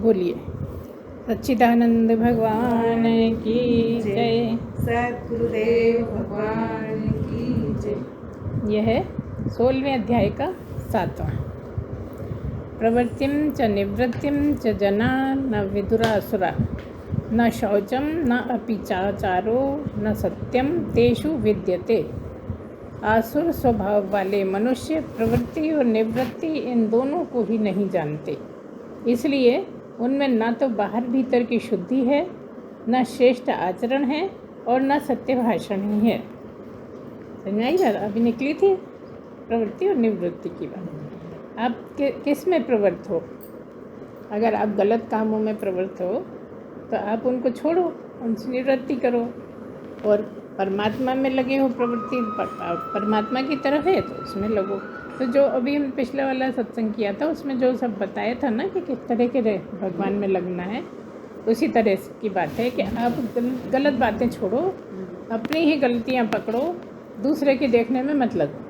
बोलिए। सच्चिदानंद भगवान की जय। सद्गुरुदेव भगवान की जय। यह है 16वें अध्याय का 7वां। प्रवृत्तिम च निवृत्तिम च जना न विदुरासुरा न शौचम न अपि चाचारो न सत्यम तेषु विद्यते। आसुर स्वभाव वाले मनुष्य प्रवृत्ति और निवृत्ति इन दोनों को ही नहीं जानते, इसलिए उनमें न तो बाहर भीतर की शुद्धि है, न श्रेष्ठ आचरण है और न सत्य भाषण ही है। समझ आई बात? अभी निकली थी प्रवृत्ति और निवृत्ति की बात। आप किस में प्रवृत्त हो? अगर आप गलत कामों में प्रवृत्त हो तो आप उनको छोड़ो, उनसे निवृत्ति करो। और परमात्मा में लगे हो, प्रवृत्ति परमात्मा की तरफ है तो उसमें लगो। तो जो अभी हम पिछले वाला सत्संग किया था उसमें जो सब बताया था ना कि किस तरह के भगवान में लगना है, उसी तरह की बात है कि आप गलत बातें छोड़ो, अपनी ही गलतियां पकड़ो, दूसरे की देखने में मत लगो।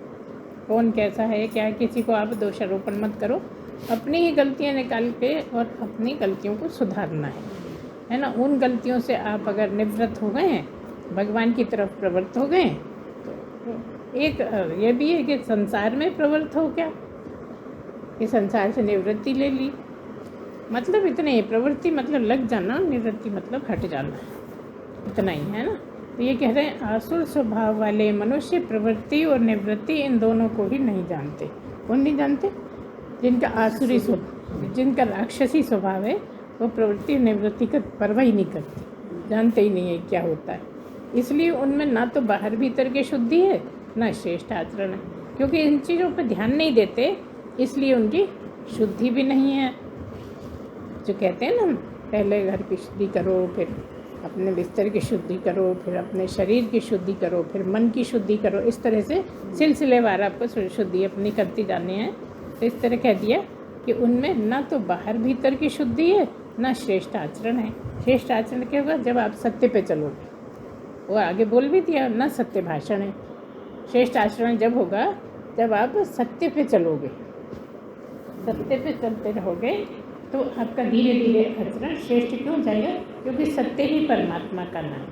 कौन कैसा है क्या, किसी को आप दोषारोपण मत करो, अपनी ही गलतियां निकाल के और अपनी गलतियों को सुधारना है ना। उन गलतियों से आप अगर निवृत्त हो गए हैं, भगवान की तरफ प्रवृत्त हो गए, तो एक ये भी है कि संसार में प्रवृत्त हो क्या, कि संसार से निवृत्ति ले ली, मतलब इतना ही। प्रवृत्ति मतलब लग जाना, निवृत्ति मतलब हट जाना, इतना ही है ना। तो ये कह रहे हैं आसुर स्वभाव वाले मनुष्य प्रवृत्ति और निवृत्ति इन दोनों को ही नहीं जानते। कौन नहीं जानते? जिनका आसुरी स्वभाव, जिनका राक्षसी स्वभाव है, वो प्रवृत्ति और निवृत्ति का परवाह ही नहीं करते, जानते ही नहीं है क्या होता है। इसलिए उनमें ना तो बाहर भीतर की शुद्धि है, ना श्रेष्ठ आचरण है। क्योंकि इन चीज़ों पर ध्यान नहीं देते, इसलिए उनकी शुद्धि भी नहीं है। जो कहते हैं ना, पहले घर की शुद्धि करो, फिर अपने बिस्तर की शुद्धि करो, फिर अपने शरीर की शुद्धि करो, फिर मन की शुद्धि करो। इस तरह से सिलसिलेवार आपको शुद्धि अपनी करती जानी है। तो इस तरह कह दिया कि उनमें ना तो बाहर भीतर की शुद्धि है, ना श्रेष्ठ आचरण है। श्रेष्ठ आचरण क्या होगा? जब आप सत्य पे चलोगे। वो आगे बोल भी दिया, ना सत्य भाषण है। श्रेष्ठ आचरण जब होगा जब आप सत्य पे चलोगे, सत्य पे चलते रहोगे तो आपका धीरे धीरे आचरण श्रेष्ठ क्यों जाएगा? क्योंकि सत्य ही परमात्मा का नाम,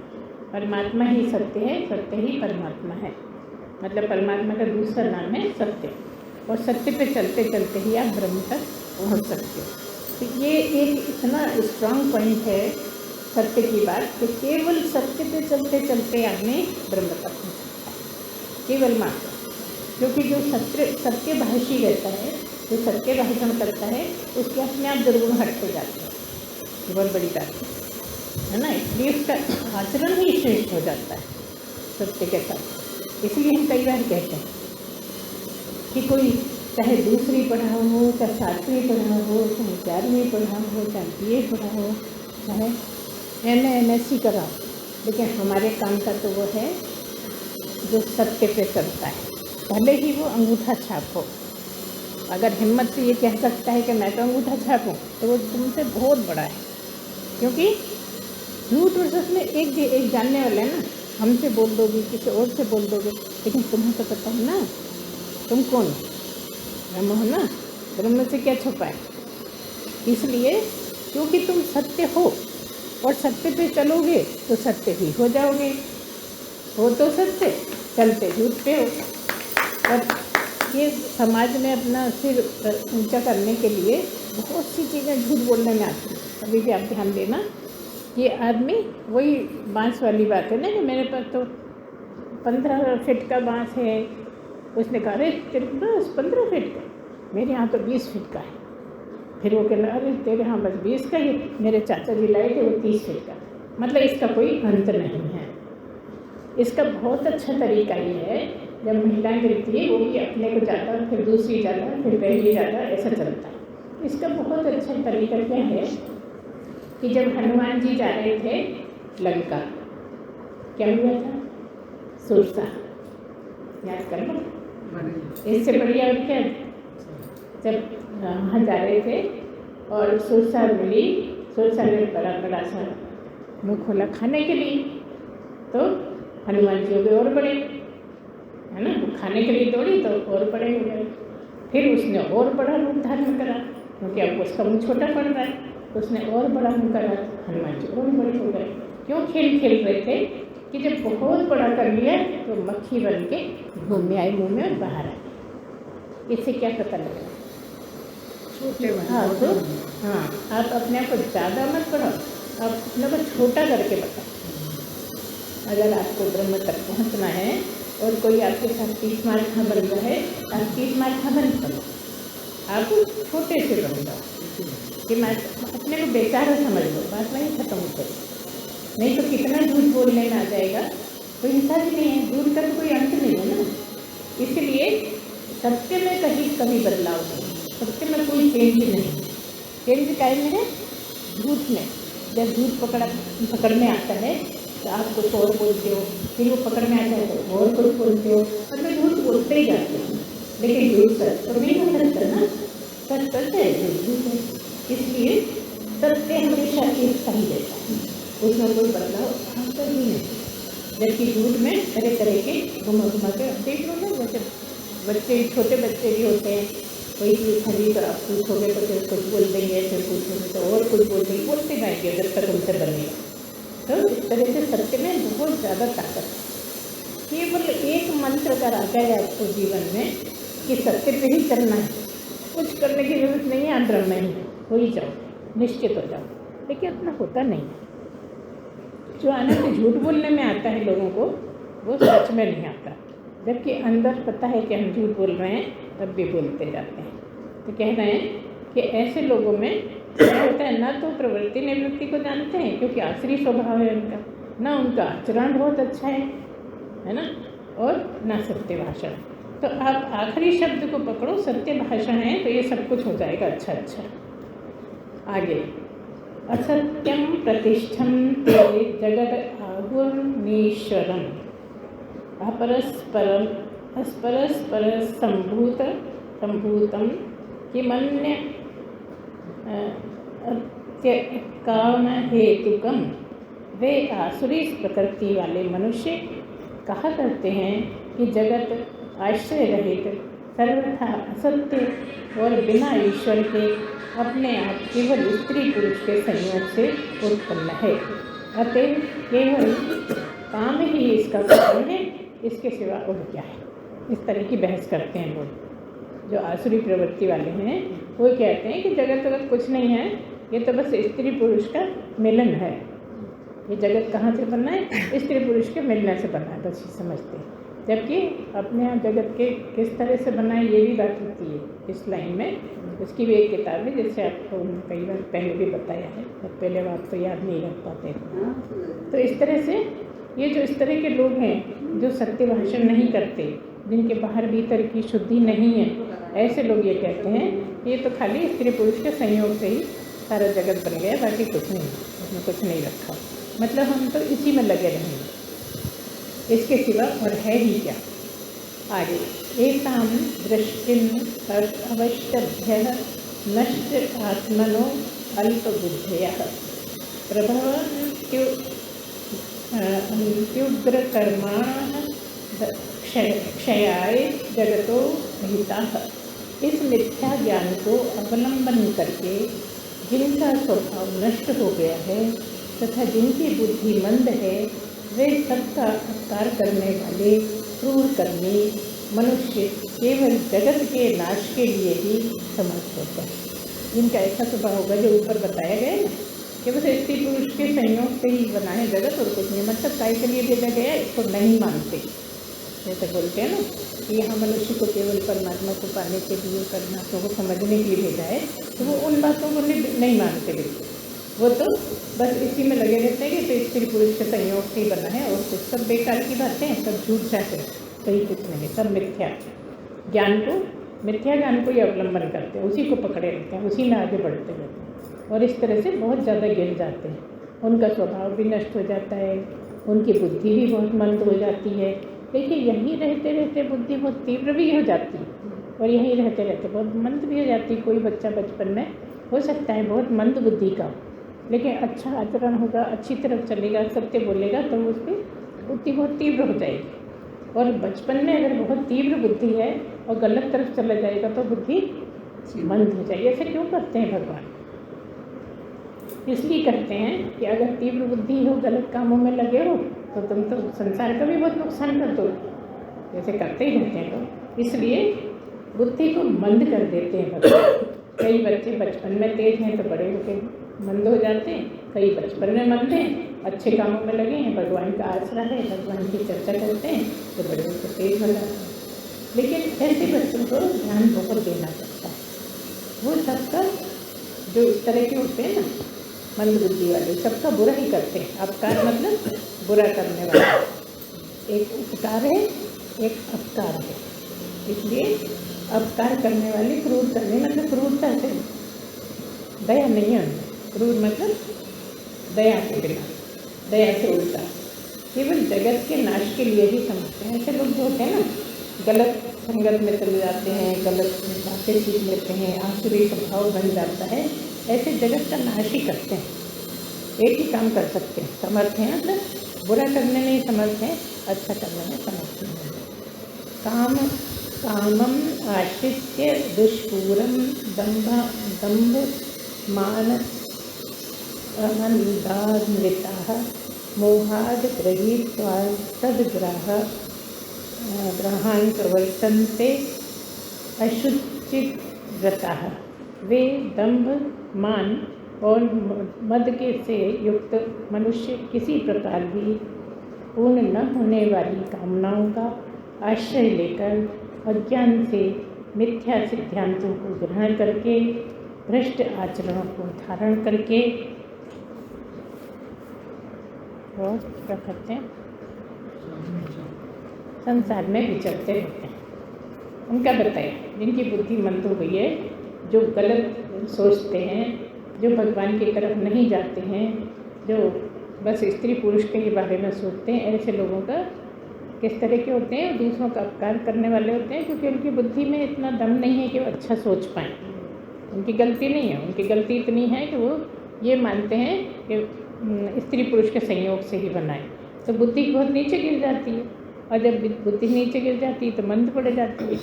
परमात्मा ही सत्य है, सत्य ही परमात्मा है। मतलब परमात्मा का दूसरा नाम है सत्य, और सत्य पे चलते चलते ही आप ब्रह्म तक पहुंच सकते हो। तो ये एक इतना स्ट्रांग पॉइंट है सत्य की बात, कि केवल सत्य पे चलते चलते आदमी ब्रह्म तक पहुंच सकता है, केवल मात्र। क्योंकि जो सत्यभाषी रहता है, जो सत्य भाषण करता है, उसके अपने आप दुर्गुण हटते जाते हैं। ये बहुत बड़ी बात है ना। इसलिए उसका आचरण ही श्रेष्ठ हो जाता है सत्य के साथ। इसलिए हम कई बार कहते हैं कि कोई चाहे दूसरी पढ़ा हो, चाहे 7वीं पढ़ा हो, चाहे 11वीं पढ़ा हो, चाहे BA पढ़ा हो, चाहे MA MSc करा हो, लेकिन हमारे काम का तो वो है जो सत्य पे चलता है, भले ही वो अंगूठा छाप हो। अगर हिम्मत से ये कह सकता है कि मैं तो अंगूठा छाप हूँ, तो वो तुमसे बहुत बड़ा है। क्योंकि झूठ और सच में एक जानने वाला है ना। हमसे बोल दोगे, किसी और से बोल दोगे, लेकिन तुम्हें तो पता है ना तुम कौन हो। ब्रह्म हो ना, ब्रह्म से क्या छुपा है। इसलिए क्योंकि तुम सत्य हो और सत्य पे चलोगे तो सत्य ही हो जाओगे। हो तो सत्य, चलते झूठ पे हो। और ये समाज में अपना सिर ऊंचा करने के लिए बहुत सी चीज़ें झूठ बोलने में आती हैं। अभी भी आप ध्यान देना, ये आदमी वही बांस वाली बात है ना, कि मेरे पास तो 15 फीट का बांस है। उसने कहा अरे तेरे पास 15 फीट का, मेरे यहाँ तो 20 फीट का है। फिर वो कह रहा अरे तेरे यहाँ बस 20 का ही, मेरे चाचा जी लाए थे वो 30 फीट का। मतलब इसका कोई अंत नहीं है। इसका बहुत अच्छा तरीका ये है, जब महिलाएं गिरती है वो भी अपने को जाता है, फिर दूसरी जाता है, फिर पहली जाता है, ऐसा चलता है। इसका बहुत अच्छा तरीका क्या है कि जब हनुमान जी जा रहे थे लंका, क्या हुआ था? सुरसा, याद कर लो। इससे बढ़िया और क्या? जब वहाँ जा रहे थे और सुरसा मिली, सुरसा ने बड़ा सा मुँह खोला खाने के लिए, तो हनुमान जी हो गए और बड़े, है ना। वो खाने के लिए दौड़ी तो और बड़े हो गए। फिर उसने और बड़ा रूप धारण करा, क्योंकि अब उसका मुँह छोटा पड़ रहा है, तो उसने और बड़ा मुँह करा, हनुमान जी और बड़े हो गए। क्यों खेल खेल रहे थे कि जब बहुत बड़ा कर लिया तो मक्खी बन के घूमने आई मुँह में और बाहर आ गई। इससे क्या पता लग रहा है? छोटे हाँ, तो हाँ, आप अपने आप को ज़्यादा मत पढ़ो, आप अपने को छोटा करके बताओ। अगर आपको ब्रह्म तक पहुँचना है और कोई आपके साथ 30 मार्क का बन रहा है, आप 30 मार्क का बन करो, आप छोटे से बन जाओ कि मैं अपने को बेचारा समझ लो, बात वहीं खत्म हो गई। नहीं तो कितना झूठ बोलने में आ जाएगा, कोई हिसाब ही नहीं है, झूठ का तो कोई अंत नहीं है ना। इसलिए सत्य में कहीं कभी बदलाव नहीं, सत्य में कोई चेंज नहीं। चेंज काय में है? झूठ में। जब झूठ पकड़ में आता है तो आप कुछ और बोलते हो, फिर वो पकड़ में आता है तो और कुछ बोलते हो, मतलब झूठ बोलते ही जाते हो। लेकिन झूठ सच तो नहीं हो सकता ना, सच सच है, झूठ झूठ है। इसलिए सत्य हमेशा एक सही रहता है, उसमें कोई बदलाव आता ही नहीं। जबकि झूठ में तरह तरह के घुमा घुमा के देख लो ना, जैसे बच्चे, छोटे बच्चे भी होते हैं, कोई चीज़ खरीद कर आप पूछोगे तो फिर कुछ बोल देंगे, फिर पूछोगे तो और कुछ बोल देंगे, बोलते जाएंगे जब तक उनसे बनेगा। तो इस तरह से सत्य में बहुत ज़्यादा ताकत है। केवल एक मंत्र अगर आ जाए आपको जीवन में कि सत्य पे ही चलना है, कुछ करने की जरूरत नहीं है, आप ब्रह्म ही हो ही जाओ, निश्चित हो जाओ। लेकिन अपना होता नहीं है। जो आनंद झूठ बोलने में आता है लोगों को, वो सच में नहीं आता। जबकि अंदर पता है कि हम झूठ बोल रहे हैं, तब भी बोलते जाते हैं। तो कह रहे हैं कि ऐसे लोगों में क्या होता है, ना तो प्रवृत्ति निवृत्ति को जानते हैं क्योंकि आसुरी स्वभाव है उनका, ना उनका आचरण बहुत अच्छा है ना, और ना सत्य भाषण। तो आप आखिरी शब्द को पकड़ो, सत्य भाषण है, तो ये सब कुछ हो जाएगा अच्छा अच्छा। आगे, असत्यम प्रतिष्ठम ते जगत आहुर्नीश्वरम अपरस्परम अस्परस्पर संभूतम किमन्य काम हेतुकम। वे आसुरी प्रकृति वाले मनुष्य कहा करते हैं कि जगत आश्रय रहित, सर्वथा असत्य और बिना ईश्वर के अपने आप केवल स्त्री पुरुष के संयोग से उत्पन्न है। अतः केवल काम ही इसका कारण है, इसके सिवा और क्या है। इस तरह की बहस करते हैं लोग। जो आसुरी प्रवृत्ति वाले हैं वो कहते हैं कि जगत जगत कुछ नहीं है, ये तो बस स्त्री पुरुष का मिलन है। ये जगत कहाँ से बना है? स्त्री पुरुष के मिलने से बना है, बस ये समझते हैं। जबकि अपने यहाँ जगत के किस तरह से बना है ये भी बात होती है इस लाइन में। उसकी भी एक किताब है जिससे आपको कई बार पहले भी बताया है, पर पहले आप तो याद नहीं रख पाते। तो इस तरह से ये जो इस तरह के लोग हैं जो सत्य भाषण नहीं करते, जिनके बाहर भीतर की शुद्धि नहीं है, ऐसे लोग ये कहते हैं ये तो खाली स्त्री पुरुष के संयोग से ही सारा जगत बन गया, बाकी कुछ नहीं, उसमें कुछ नहीं रखा। मतलब हम तो इसी में लगे रहेंगे, इसके सिवा और है ही क्या। आगे, एतां दृष्टिम अवष्टभ्य नष्ट आत्मनो अल्पबुद्धयः प्रभवन्त्युग्रकर्माणः क्षयाय जगतो हिताः। इस मिथ्या ज्ञान को अवलंबन करके जिनका स्वभाव नष्ट हो गया है तथा जिनकी बुद्धि मंद है, वे सबका अपकार करने वाले क्रूर कर्मी मनुष्य केवल जगत के नाश के लिए ही समर्थ होते हैं। जिनका ऐसा स्वभाव होगा जो ऊपर बताया गया है ना, कि बस स्त्री पुरुष के संयोग से ही बना है जगत और कुछ नहीं, मतलब काय के लिए भेजा गया है इसको नहीं मानते। जैसे बोलते हैं ना कि यहाँ मनुष्य को केवल परमात्मा को पाने के लिए, परमात्मा को समझने के लिए भेजा है, तो वो उन बातों को नहीं मानते बिल्कुल। वो तो बस इसी में लगे रहते हैं कि तो स्त्री पुरुष के संयोग से ही बना है और कुछ सब बेकार की बातें हैं, सब झूठ चाहते हैं, सही कुछ नहीं, सब मिथ्या ज्ञान को, मिथ्या ज्ञान को ही अवलंबन करते हैं, उसी को पकड़े रहते हैं, उसी में आगे बढ़ते रहते हैं और इस तरह से बहुत ज़्यादा गिर जाते हैं। उनका स्वभाव भी नष्ट हो जाता है, उनकी बुद्धि भी बहुत मंद हो जाती है। देखिए, यहीं रहते रहते बुद्धि बहुत तीव्र भी हो जाती है और यहीं रहते रहते बहुत मंद भी हो जाती है। कोई बच्चा बचपन में हो सकता है बहुत मंद बुद्धि का, लेकिन अच्छा आचरण होगा, अच्छी तरफ चलेगा, सत्य बोलेगा, तो उसकी बुद्धि बहुत तीव्र हो जाएगी। और बचपन में अगर बहुत तीव्र बुद्धि है और गलत तरफ चला जाएगा तो बुद्धि मंद हो जाए। ऐसे क्यों करते हैं भगवान? इसलिए करते हैं कि अगर तीव्र बुद्धि हो, गलत कामों में लगे हो, तो तुम तो संसार का भी बहुत नुकसान कर दो, जैसे करते ही रहते हैं लोग। इसलिए बुद्धि को मंद कर देते हैं भगवान। कई बच्चे बचपन में तेज हैं तो बड़े होकर मंद हो जाते हैं, कई बचपन में मंद हैं, अच्छे कामों में लगे हैं, भगवान का आसरा है, भगवान की चर्चा करते हैं तो बड़े होकर तेज हो जाते हैं। लेकिन ऐसे बच्चों को ध्यान बहुत देना पड़ता है। वो सबका जो इस तरह के होते हैं ना, मंद बुद्धि वाले, सबका बुरा ही करते हैं। अपकार मतलब बुरा करने वाला, एक उपकार है, एक अपकार है। इसलिए अपकार करने वाले, क्रूर करने मतलब क्रूरता से, दया नहीं है उनमें। क्रूर मतलब दया के बिना, दया से उल्टा, केवल जगत के नाश के लिए ही समझते हैं। ऐसे लोग जो होते हैं ना, गलत संगत में चले जाते हैं, गलत बातें सीख लेते हैं, आसुरी स्वभाव बन जाता है, ऐसे जगत का नाश ही करते हैं। एक ही काम कर सकते हैं, समर्थ हैं, मतलब बुरा करने में ही समर्थ हैं, अच्छा करने में समर्थ नहीं है। कामम आश्रित्य दुष्पूरम दम्भ मान अमन्दान्विताः मोहाद गृहीत्वा ग्रहान् प्रवर्तन्ते अशुचिव्रताः। वे दंभ, मान और मद के से युक्त मनुष्य किसी प्रकार भी पूर्ण न होने वाली कामनाओं का आश्रय लेकर अज्ञान से मिथ्या सिद्धांतों को ग्रहण करके, भ्रष्ट आचरणों को धारण करके, और क्या करते हैं, संसार में विचरते रहते हैं। उनका बताए जिनकी बुद्धि मंद हो गई है, जो गलत सोचते हैं, जो भगवान की तरफ नहीं जाते हैं, जो बस स्त्री पुरुष के ही बारे में सोचते हैं, ऐसे लोगों का किस तरह के होते हैं? दूसरों का अपकार करने वाले होते हैं, क्योंकि उनकी बुद्धि में इतना दम नहीं है कि वो अच्छा सोच पाएँ। उनकी गलती नहीं है, उनकी गलती इतनी है कि वो ये मानते हैं कि स्त्री पुरुष के संयोग से ही बनाए, तो बुद्धि बहुत नीचे गिर जाती है। और जब बुद्धि नीचे गिर जाती है तो मंद पड़ जाती है,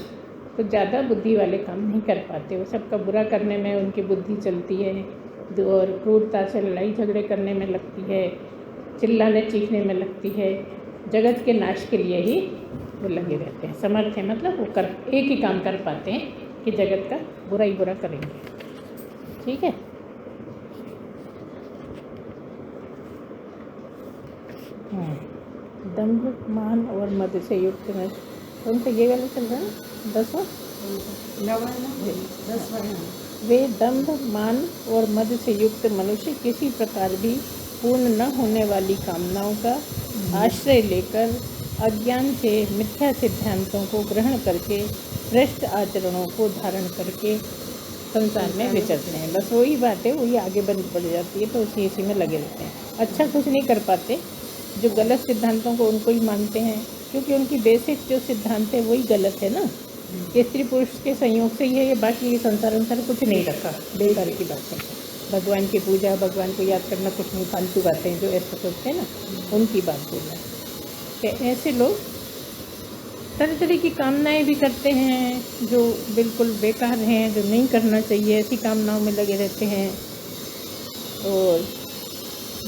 तो ज़्यादा बुद्धि वाले काम नहीं कर पाते। वो सबका बुरा करने में उनकी बुद्धि चलती है, और क्रूरता से लड़ाई झगड़े करने में लगती है, चिल्लाने चीखने में लगती है, जगत के नाश के लिए ही वो लगे रहते हैं। समर्थ है मतलब वो एक ही काम कर पाते हैं कि जगत का बुरा ही बुरा करेंगे। ठीक है, दंभ, मान और मद से युक्त में कौन सा ये वाला चल रहा है? 10वां वे दंभ, मान और मद से युक्त मनुष्य किसी प्रकार भी पूर्ण न होने वाली कामनाओं का आश्रय लेकर अज्ञान से मिथ्या सिद्धांतों को ग्रहण करके, भ्रष्ट आचरणों को धारण करके संसार में विचरते हैं। बस वही बात है, वही आगे बढ़ जाती है, तो इसी में लगे रहते हैं। अच्छा कुछ नहीं कर पाते, जो गलत सिद्धांतों को उनको ही मानते हैं, क्योंकि उनकी बेसिक जो सिद्धांत है वही गलत है ना। स्त्री पुरुष के संयोग से ही है ये, बाकी ये संसार कुछ नहीं रखा, बेकार की बातें। भगवान की पूजा, भगवान को याद करना कुछ नहीं, फालतू बातें जो ऐसे सोचते हैं ना, उनकी बात बोल रहा है। कि ऐसे लोग तरह तरह की कामनाएं भी करते हैं जो बिल्कुल बेकार हैं, जो नहीं करना चाहिए, ऐसी कामनाओं में लगे रहते हैं, और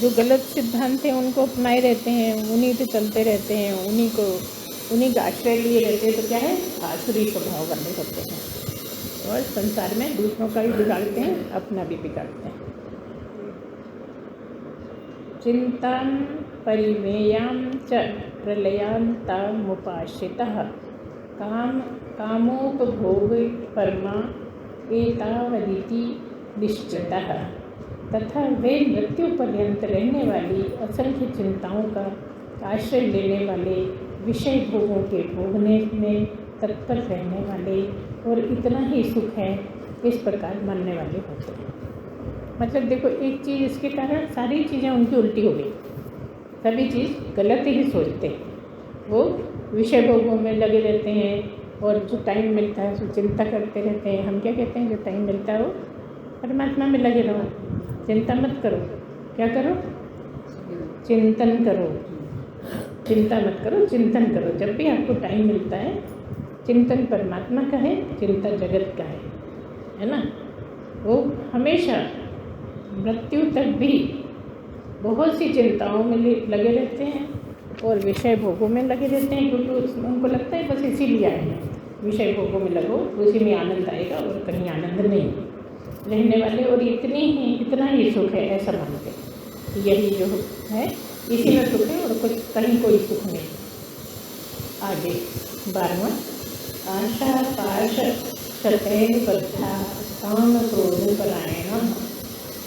जो गलत सिद्धांत हैं उनको अपनाए रहते हैं, उन्हीं पे चलते रहते हैं, उन्हीं का आश्रय लिए रहते हैं। तो क्या है, आसुरी स्वभाव वाले होते हैं, और संसार में दूसरों का भी बिगाड़ते हैं, अपना भी बिगाड़ते हैं। चिंतां परिमेयां च प्रलयांतामुपाश्रितः कामोपभोग परमा एतावदिति निश्चितः। तथा वे मृत्यु पर्यंत रहने वाली असंख्य चिंताओं का आश्रय लेने वाले, विषय भोगों के भोगने में तत्पर रहने वाले, और इतना ही सुख है इस प्रकार मानने वाले होते हैं। मतलब देखो, एक चीज़ इसके कारण सारी चीज़ें उनकी उल्टी हो गई, सभी चीज़ गलत ही सोचते हैं। वो विषय भोगों में लगे रहते हैं, और जो टाइम मिलता है उसको चिंता करते रहते हैं। हम क्या कहते हैं, जो टाइम मिलता है वो परमात्मा में लगे रहो, चिंता मत करो। क्या करो? चिंतन करो, चिंता मत करो, चिंतन करो। जब भी आपको टाइम मिलता है, चिंतन परमात्मा का है, चिंता जगत का है। है ना, वो हमेशा मृत्यु तक भी बहुत सी चिंताओं में लगे रहते हैं और विषय भोगों में लगे रहते हैं, क्योंकि उनको लगता है बस इसीलिए आए हैं, विषय भोगों में लगो, उसी में आनंद आएगा और कहीं आनंद नहीं रहने वाले, और इतना ही सुख है ऐसा मानते हैं। यही जो है इसी में सुख है और कुछ कहीं कोई सुख नहीं। आगे 12वां, आशा पाश शतैः बद्धा काम क्रोध परायण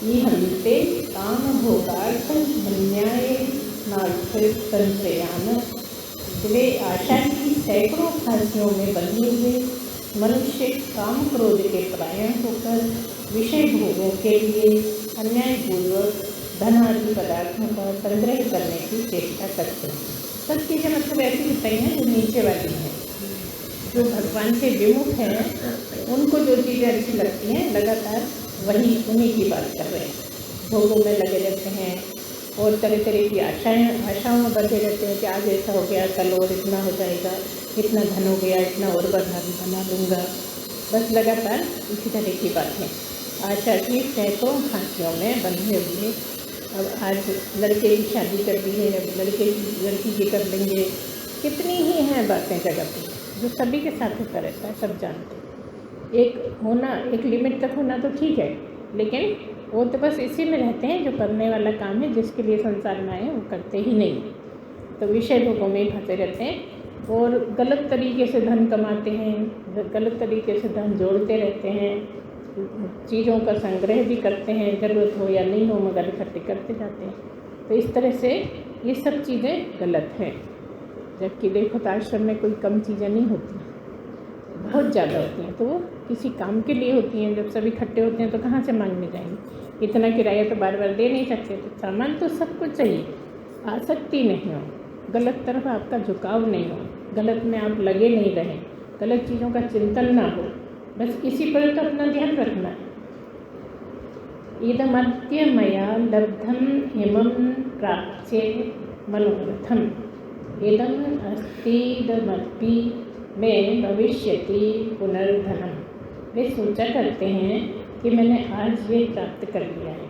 ईहन्ते काम भोगार्थ मन्याय नार्थ संचयान। वे आशा की सैकड़ों फांसियों में बंधे हुए मनुष्य काम क्रोध के परायण होकर विषय भोगों के लिए अन्यायपूर्वक धन आदि पदार्थों का संग्रह करने की चेष्टा करते हैं। सब चीज़ें मतलब ऐसी बताई हैं जो नीचे वाली हैं, जो भगवान से विमुख हैं, उनको जो चीज़ें अच्छी लगती हैं लगातार वही उन्हीं की बात कर रहे हैं। भोगों में लगे रहते हैं और तरह तरह की आशाओं में बंधे रहते हैं कि आज ऐसा हो गया, कल और इतना हो जाएगा, इतना धन हो गया, इतना और बना लूँगा, बस लगातार इसी तरह की बातें। आशा की सैकड़ों फांसियों में बंधे हुए, अब आज लड़के की शादी कर दी है, अब लड़की की कर लेंगे, कितनी ही हैं बातें जगह पे जो सभी के साथ होता रहता है, सब जानते हैं। एक लिमिट तक होना तो ठीक है, लेकिन वो तो बस इसी में रहते हैं, जो करने वाला काम है, जिसके लिए संसार में आए वो करते ही नहीं, तो विषय भोगों में ही फंसे रहते हैं और गलत तरीके से धन कमाते हैं, गलत तरीके से धन जोड़ते रहते हैं, चीज़ों का संग्रह भी करते हैं, ज़रूरत हो या नहीं हो मगर इकट्ठे करते जाते हैं। तो इस तरह से ये सब चीज़ें गलत हैं। जबकि देखो तो आश्रम में कोई कम चीज़ें नहीं होती, बहुत ज़्यादा होती हैं, तो वो किसी काम के लिए होती हैं। जब सब इकट्ठे होते हैं तो कहाँ से मांगने जाएंगे, इतना किराया तो बार बार दे नहीं सकते, तो सामान तो सब कुछ चाहिए, आसक्ति नहीं हो, गलत तरफ आपका झुकाव नहीं हो, गलत में आप लगे नहीं रहें, गलत चीज़ों का चिंतन ना हो, बस इसी पर तो अपना ध्यान रखना है। इदमद्य मया लब्धम इमं प्राप्स्ये मनोरथम इदम अस्तीदमपि में भविष्यति पुनर्धनम। वे सोचा करते हैं कि मैंने आज ये प्राप्त कर लिया है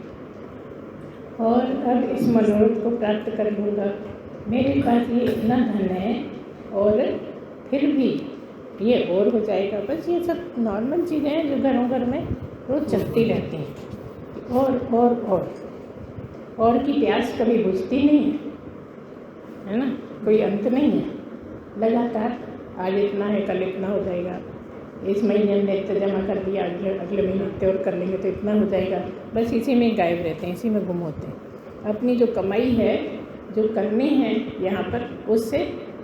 और अब इस मनोरथ को प्राप्त कर लूँगा, मेरे पास ये इतना धन है और फिर भी ये और हो जाएगा। बस ये सब नॉर्मल चीज़ें हैं जो घरों घर में रोज़ चलती रहती हैं, और की प्यास कभी बुझती नहीं है ना, कोई अंत नहीं है, लगातार आज इतना है कल इतना हो जाएगा, इस महीने में इतना जमा कर दिया, अगले महीने इतने और कर लेंगे तो इतना हो जाएगा, बस इसी में गायब रहते हैं, इसी में गुम होते हैं। अपनी जो कमाई है, जो करनी है यहाँ पर, उससे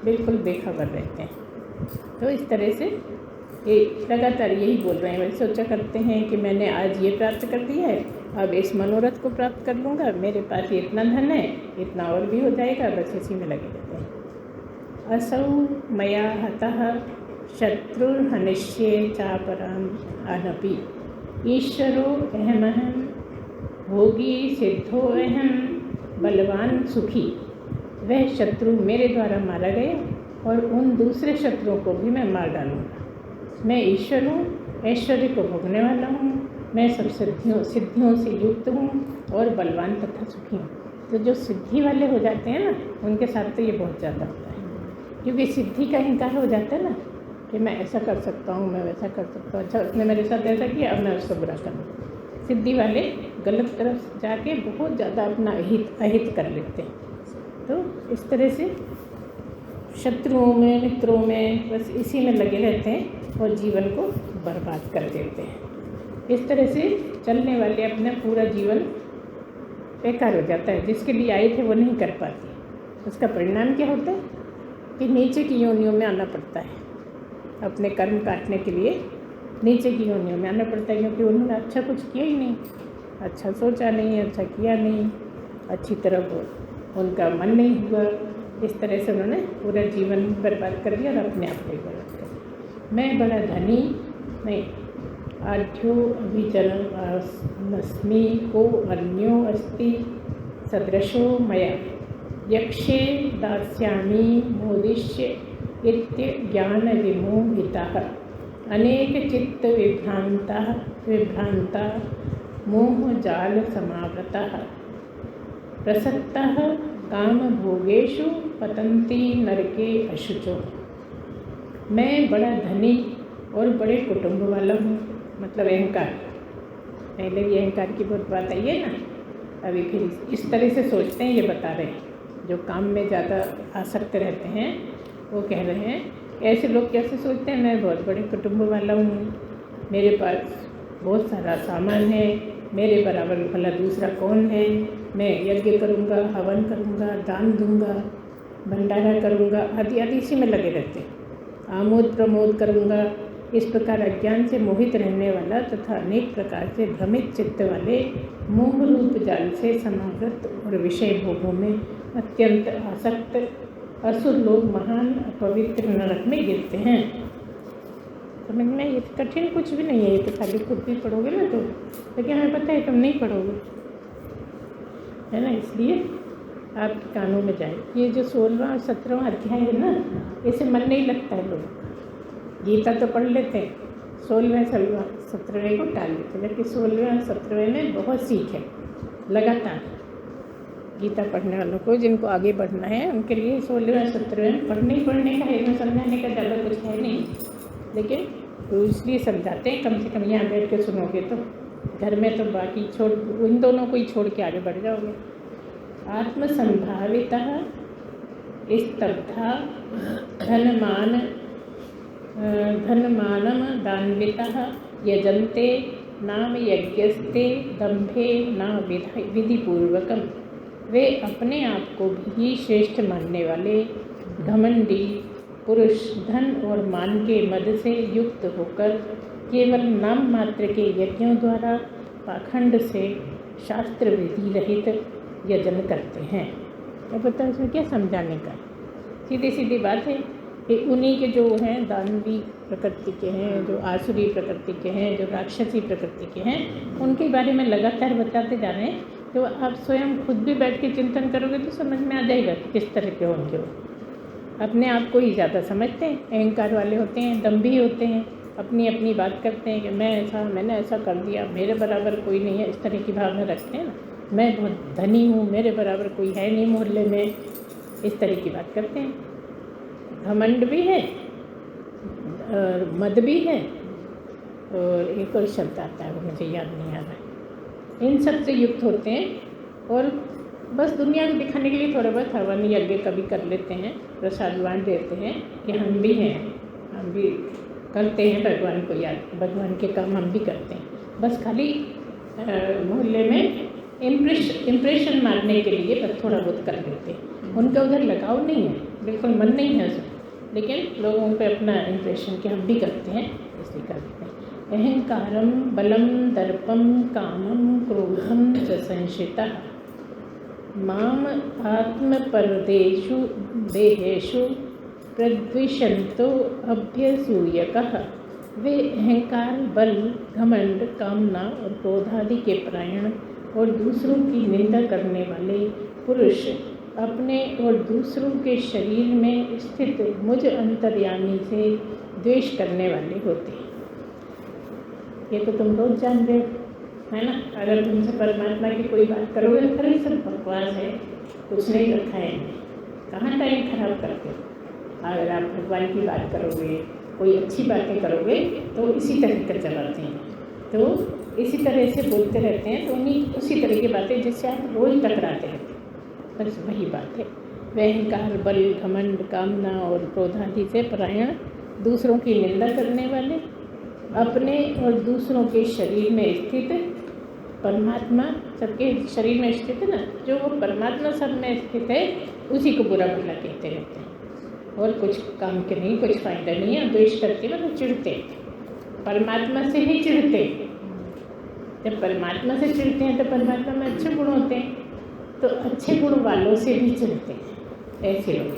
बिल्कुल बेखबर रहते हैं। तो इस तरह से ये लगातार यही बोल रहे हैं, वे सोचा करते हैं कि मैंने आज ये प्राप्त कर दिया है, अब इस मनोरथ को प्राप्त कर लूँगा, मेरे पास ये इतना धन है, इतना और भी हो जाएगा, बस इसी में लगे रहते हैं। असौ मया हतः शत्रुर्हनिष्ये चापराम अनपि ईश्वरो अहमहं भोगी सिद्धो अहम बलवान सुखी। वह शत्रु मेरे द्वारा मारा गया और उन दूसरे शत्रुओं को भी मैं मार डालूँगा। मैं ईश्वर हूँ, ऐश्वर्य को भोगने वाला हूँ, मैं सब सिद्धियों से युक्त हूँ और बलवान तथा सुखी हूँ। तो जो सिद्धि वाले हो जाते हैं ना, उनके साथ तो ये बहुत ज़्यादा होता है, क्योंकि सिद्धि का इनकार हो जाता है ना कि मैं ऐसा कर सकता हूँ, मैं वैसा कर सकता हूँ, अच्छा उसने मेरे साथ ऐसा किया, अब मैं उसको बुरा करूँ। सिद्धि वाले गलत तरफ जाके बहुत ज़्यादा अपना अहित कर लेते हैं। तो इस तरह से शत्रुओं में, मित्रों में, बस इसी में लगे रहते हैं और जीवन को बर्बाद कर देते हैं। इस तरह से चलने वाले अपना पूरा जीवन बेकार हो जाता है, जिसके लिए आए थे वो नहीं कर पाते। उसका परिणाम क्या होता है कि नीचे की योनियों में आना पड़ता है, अपने कर्म काटने के लिए नीचे की योनियों में आना पड़ता है, क्योंकि उन्होंने अच्छा कुछ किया ही नहीं, अच्छा सोचा नहीं, अच्छा किया नहीं, अच्छी तरह उनका मन नहीं हुआ। इस तरह से उन्होंने पूरा जीवन बर्बाद कर दिया और अपने आप को बर्बाद कर दिया। मैं बड़ा धनी नहीं, आढ्यो अभिचरन्नस्मि को अन्यो अस्ति सदृशो मया यक्षे दास्यामि मोदिष्य इत्य ज्ञान विमोहितः। अनेक चित्त विभ्रांता मोह जाल समावृतः प्रसक्तः काम भोगेषु पतंती नरके अशुचो। मैं बड़ा धनी और बड़े कुटुंब वाला हूँ, मतलब अहंकार। पहले भी अहंकार की बहुत बात आई है ना, अभी फिर इस तरह से सोचते हैं, ये बता रहे हैं। जो काम में ज़्यादा आसक्त रहते हैं वो कह रहे हैं ऐसे लोग कैसे सोचते हैं, मैं बहुत बड़े कुटुंब वाला हूँ, मेरे पास बहुत सारा सामान है, मेरे बराबर भला दूसरा कौन है, मैं यज्ञ करूँगा, हवन करूँगा, दान दूँगा, भंडारा करूँगा, आदि आदि इसी में लगे रहते हैं। आमोद प्रमोद करूँगा। इस प्रकार अज्ञान से मोहित रहने वाला तथा अनेक प्रकार से भ्रमित चित्त वाले मोह रूप जाल से समावृत और विषय भोगों में अत्यंत आसक्त असुर लोग महान अपवित्र नरक में गिरते हैं। समझ में, ये कठिन कुछ भी नहीं है, ये तो खाली खुद भी पढ़ोगे ना तो, लेकिन हमें पता है तुम नहीं पढ़ोगे, है ना, इसलिए आपके कानों में जाए। ये जो 16वां और 17वां अध्याय है ना, इसे मन नहीं लगता है। लोग गीता तो पढ़ लेते हैं, 16वें 17वें को टाल देते, लेकिन 16वें और 17वें में बहुत सीख है। लगातार गीता पढ़ने वालों को, जिनको आगे बढ़ना है, उनके लिए 16वें और 17वें पढ़ने का है, इसमें समझाने का ज़्यादा कुछ है नहीं, लेकिन तो इसलिए समझाते हैं, कम से कम यहाँ बैठ के सुनोगे तो। घर में तो बाकी छोड़, उन दोनों को ही छोड़ के आगे बढ़ जाओगे। आत्मसंभावितः स्तब्धा धनमानम दान्वितः यजन्ते नाम यज्ञस्ते दम्भे न विधिपूर्वकम। वे अपने आप को भी श्रेष्ठ मानने वाले घमंडी पुरुष धन और मान के मद से युक्त होकर केवल नाम मात्र के यज्ञों द्वारा पाखंड से शास्त्र विधि रहित यजन करते हैं। अब बताओ इसमें क्या समझाने का? सीधी सीधी बात है कि उन्हीं के जो हैं दानवी प्रकृति के हैं, जो आसुरी प्रकृति के हैं, जो राक्षसी प्रकृति के हैं, उनके बारे में लगातार बताते जा रहे हैं। तो आप स्वयं खुद भी बैठ के चिंतन करोगे तो समझ में आ जाएगा कि किस तरह के होंगे वो। अपने आप को ही ज़्यादा समझते हैं, अहंकार वाले होते हैं, दम्भी होते हैं, अपनी अपनी बात करते हैं कि मैंने ऐसा कर दिया, मेरे बराबर कोई नहीं है, इस तरह की भावना रखते हैं ना। मैं बहुत धनी हूँ, मेरे बराबर कोई है नहीं मोहल्ले में, इस तरह की बात करते हैं। घमंड भी है और मद भी है, और एक और शब्द आता है वो मुझे याद नहीं आ रहा। इन सब से युक्त होते हैं और बस दुनिया को दिखाने के लिए थोड़ा बहुत हवन यज्ञ कभी कर लेते हैं, प्रसाद बांट देते हैं कि हम भी हैं, हम भी करते हैं भगवान को याद, भगवान के काम हम भी करते हैं। बस खाली मोहल्ले में इम्प्रेशन मारने के लिए बस थोड़ा बहुत कर लेते हैं। उनका उधर लगाव नहीं है, बिल्कुल मन नहीं है उसमें, लेकिन लोगों पे अपना इम्प्रेशन कि हम भी करते हैं इसलिए करते हैं। अहंकारम बलम दर्पम कामम क्रोधम च संशितः माम आत्मपरदेषु देहेषु प्रद्विषन्तो अभ्यसूयकः। वे अहंकार, बल, घमंड, कामना और क्रोधादि के परायण और दूसरों की निंदा करने वाले पुरुष अपने और दूसरों के शरीर में स्थित मुझ अंतर्यामी से द्वेष करने वाले होते हैं। ये तो तुम रोज जान रहे हो, है ना। अगर तुमसे परमात्मा की कोई बात करोगे, अरे सब बकवास है, कुछ नहीं रखा है, कहाँ टाइम खराब करते हो। अगर आप भगवान की बात करोगे, कोई अच्छी बातें करोगे तो इसी तरह का चलाते हैं, तो इसी तरह से बोलते रहते हैं, तो उन्हीं उसी तरह की बातें जिससे आप रोज टकराते रहते हैं, बस वही बात है। वह अहंकार, बल, घमंड, कामना और क्रोधादि से परायण, दूसरों की निंदा करने वाले, अपने और दूसरों के शरीर में स्थित परमात्मा, सबके शरीर में स्थित है ना, जो वो परमात्मा सब में स्थित है, उसी को बुरा भला कहते रहते हैं और कुछ काम के नहीं, कुछ फायदा नहीं है। द्वेष करते मतलब चिढ़ते, परमात्मा से ही चिढ़ते। जब परमात्मा से चिढ़ते हैं तो परमात्मा में अच्छे गुण होते हैं, तो अच्छे गुण वालों से भी चिढ़ते हैं। ऐसे लोग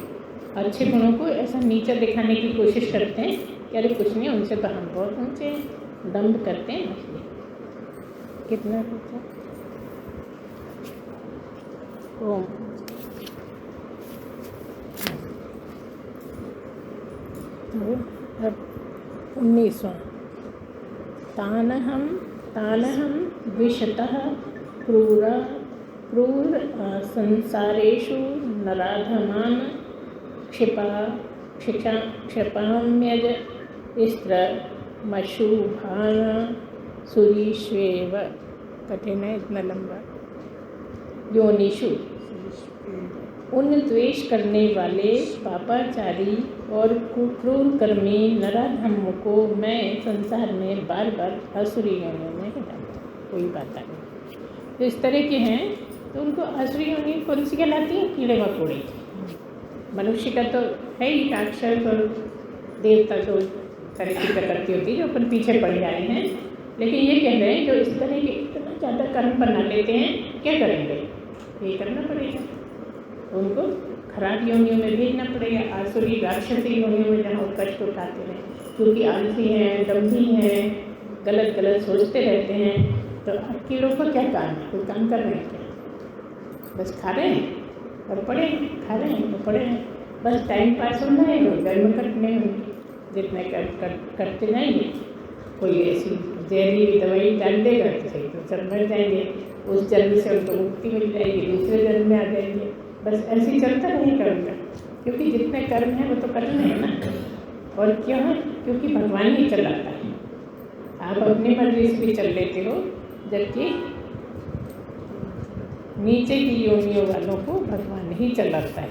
अच्छे गुणों को ऐसा नीचा दिखाने की कोशिश करते हैं कि अरे कुछ नहीं, उनसे तो हम बहुत ऊँचे हैं, दम्भ करते हैं। इसलिए कितना पूछा ओम। तो अब 19वां। तानहं द्विषतः क्रूर संसारेषु नराधमान् क्षिपाम्यज स्त्रमशुभान् सुरीष्वेव। कठिन है, इतना लंबा। योनिषु, उन द्वेष करने वाले पापाचारी और क्रूर कर्मी नराधमों को मैं संसार में बार बार असुरी योनियों में हिलाता। कोई बात नहीं। तो इस तरह के हैं तो उनको असुरी योनि कौन सी कहलाती है? कीड़े मकोड़े। मनुष्य का तो है ही, राक्षस और देवता तो तरह की प्रकृति होती है जो अपन पीछे पड़ जाए हैं। लेकिन ये कह रहे हैं जो इस तरह के इतना ज़्यादा कर्म बना लेते हैं, क्या करेंगे? ये करना पड़ेगा, उनको खराब योनियों में भेजना पड़ेगा, आसुरी राक्षसी योनियों में जहाँ वो कष्ट उठाते हैं, क्योंकि आलसी हैं, दम्भी हैं, गलत सोचते रहते हैं। तो कीड़ों का क्या काम है? कोई काम कर रहे हैं क्या? बस खा रहे हैं और पड़े हैं, खा रहे हैं और पड़े हैं, बस टाइम पास होना है, कोई गर्म कटने होंगे, जितने करते जाएंगे। कोई ऐसी जहरीली दवाई डाल देगा तो सही, तो सब मर जाएंगे, उस जन्म से उनको मुक्ति मिल जाएगी, दूसरे जन्म में आ जाएंगे। बस ऐसे ही चलता रहेगा उनका, क्योंकि जितने कर्म हैं वो तो करने हैं ना। और क्यों है? क्योंकि भगवान ही चलाता है। आप अपनी मर्जी से भी चल लेते हो, जबकि नीचे की योनियों वालों को भगवान ही चलाता है।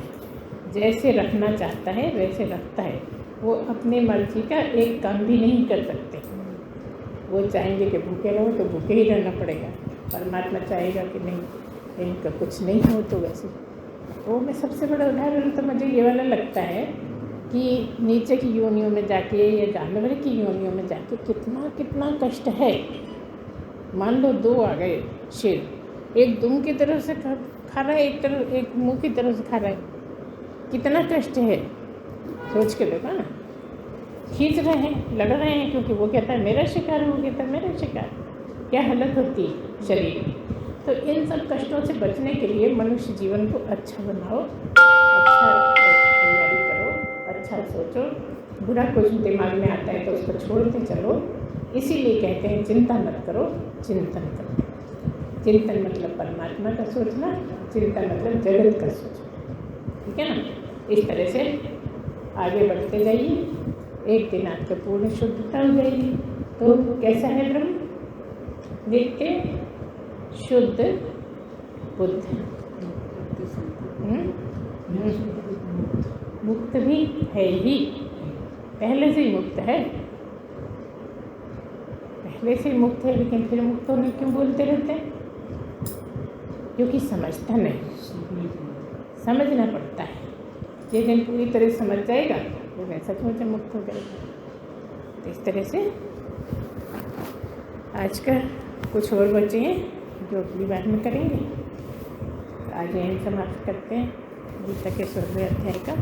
जैसे रखना चाहता है वैसे रखता है। वो अपनी मर्जी का एक काम भी नहीं कर सकते। वो चाहेंगे कि भूखे रहो तो भूखे ही रहना पड़ेगा, परमात्मा चाहेगा कि नहीं इनका कुछ नहीं हो तो वैसे। वो में सबसे बड़ा उदाहरण तो मुझे ये वाला लगता है कि नीचे की योनियों में जाके या जानवर की योनियों में जाके कितना कष्ट है। मान लो दो आ गए शेर, एक दुम की तरफ से खा रहा है, एक मुंह की तरफ से खा रहा है, कितना कष्ट है, सोच के देखो ना। खींच रहे हैं, लड़ रहे हैं, क्योंकि वो कहता है मेरा शिकार, वो कहता है मेरा शिकार। क्या हालत होती है शरीर की। तो इन सब कष्टों से बचने के लिए मनुष्य जीवन को अच्छा बनाओ, अच्छा तैयारी करो, अच्छा सोचो। बुरा कुछ दिमाग में आता है तो उसको छोड़ते चलो। इसीलिए कहते हैं चिंता मत करो, चिंतन करो। चिंतन मतलब परमात्मा का सोचना, चिंतन मतलब जगत का सोचना। ठीक है ना? इस तरह से आगे बढ़ते जाइए, एक दिन आपको पूर्ण शुद्धता हो जाएगी। तो कैसा है ब्रह्म? नित्य शुद्ध बुद्ध, मुक्त भी है ही, पहले से ही मुक्त है, पहले से ही मुक्त है। लेकिन फिर मुक्त होने क्यों बोलते रहते हैं? क्योंकि समझता नहीं, समझना पड़ता है। ये दिन पूरी तरह समझ जाएगा तो मैं सचमुच मुक्त हो जाएगा। तो इस तरह से आज का कुछ और बचे हैं जो अगली बार में करेंगे। आज यहीं समाप्त करते हैं गीता के 16वें अध्याय का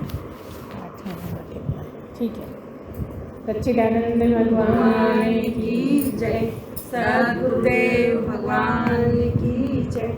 8वां नंबर। ठीक है। सच्चिदानंद भगवान की जय। सद्गुरुदेव भगवान की जय।